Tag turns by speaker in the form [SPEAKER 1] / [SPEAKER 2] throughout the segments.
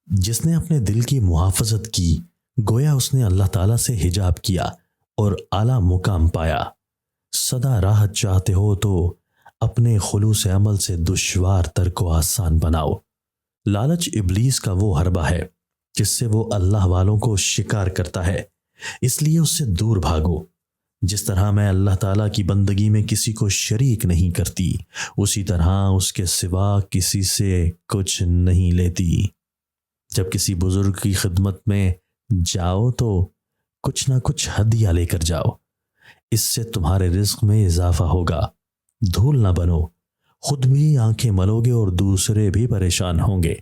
[SPEAKER 1] جس نے اپنے دل کی محافظت کی گویا اس نے اللہ تعالیٰ سے حجاب کیا اور اعلیٰ مقام پایا۔ سدا راحت چاہتے ہو تو اپنے خلوص عمل سے دشوار تر کو آسان بناؤ۔ لالچ ابلیس کا وہ حربہ ہے جس سے وہ اللہ والوں کو شکار کرتا ہے، اس لیے اس سے دور بھاگو۔ جس طرح میں اللہ تعالیٰ کی بندگی میں کسی کو شریک نہیں کرتی، اسی طرح اس کے سوا کسی سے کچھ نہیں لیتی۔ جب کسی بزرگ کی خدمت میں جاؤ تو کچھ نہ کچھ ہدیہ لے کر جاؤ، اس سے تمہارے رزق میں اضافہ ہوگا۔ دھول نہ بنو، خود بھی آنکھیں ملوگے اور دوسرے بھی پریشان ہوں گے۔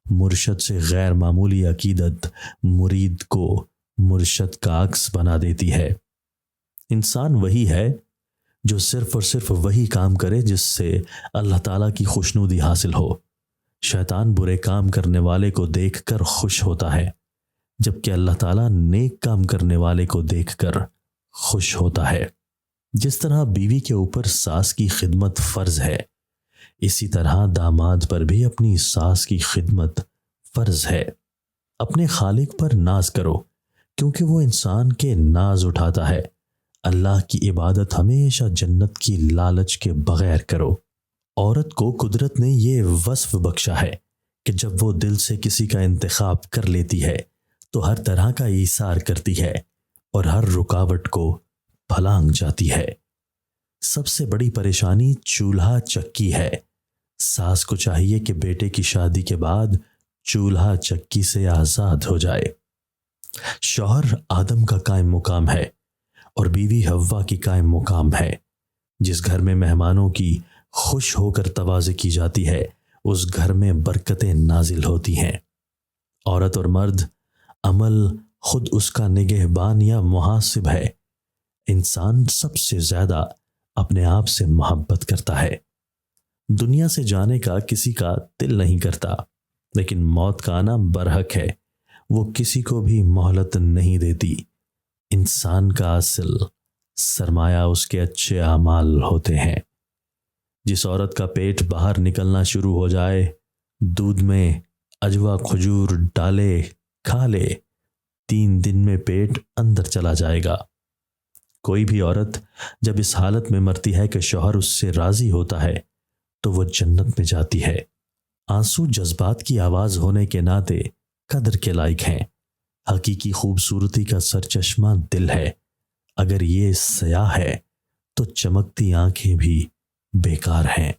[SPEAKER 1] مرشد سے غیر معمولی عقیدت مرید کو مرشد کا عکس بنا دیتی ہے۔ انسان وہی ہے جو صرف اور صرف وہی کام کرے جس سے اللہ تعالیٰ کی خوشنودی حاصل ہو۔ شیطان برے کام کرنے والے کو دیکھ کر خوش ہوتا ہے، جبکہ اللہ تعالیٰ نیک کام کرنے والے کو دیکھ کر خوش ہوتا ہے۔ جس طرح بیوی کے اوپر ساس کی خدمت فرض ہے، اسی طرح داماد پر بھی اپنی ساس کی خدمت فرض ہے۔ اپنے خالق پر ناز کرو کیونکہ وہ انسان کے ناز اٹھاتا ہے۔ اللہ کی عبادت ہمیشہ جنت کی لالچ کے بغیر کرو۔ عورت کو قدرت نے یہ وصف بخشا ہے کہ جب وہ دل سے کسی کا انتخاب کر لیتی ہے تو ہر طرح کا ایثار کرتی ہے اور ہر رکاوٹ کو پھلانگ جاتی ہے۔ سب سے بڑی پریشانی چولہا چکی ہے۔ ساس کو چاہیے کہ بیٹے کی شادی کے بعد چولہا چکی سے آزاد ہو جائے۔ شوہر آدم کا قائم مقام ہے اور بیوی حوا کی قائم مقام ہے۔ جس گھر میں مہمانوں کی خوش ہو کر توازی کی جاتی ہے، اس گھر میں برکتیں نازل ہوتی ہیں۔ عورت اور مرد عمل خود اس کا نگہبان یا محاسب ہے۔ انسان سب سے زیادہ اپنے آپ سے محبت کرتا ہے۔ دنیا سے جانے کا کسی کا دل نہیں کرتا، لیکن موت کا آنا برحق ہے، وہ کسی کو بھی مہلت نہیں دیتی۔ انسان کا اصل سرمایہ اس کے اچھے اعمال ہوتے ہیں۔ جس عورت کا پیٹ باہر نکلنا شروع ہو جائے، دودھ میں اجوا کھجور ڈالے کھا لے، 3 دن میں پیٹ اندر چلا جائے گا۔ کوئی بھی عورت جب اس حالت میں مرتی ہے کہ شوہر اس سے راضی ہوتا ہے تو وہ جنت میں جاتی ہے۔ آنسو جذبات کی آواز ہونے کے ناطے قدر کے لائق ہیں۔ حقیقی خوبصورتی کا سرچشمہ دل ہے۔ اگر یہ سیاہ ہے تو چمکتی آنکھیں بھی بیکار ہیں۔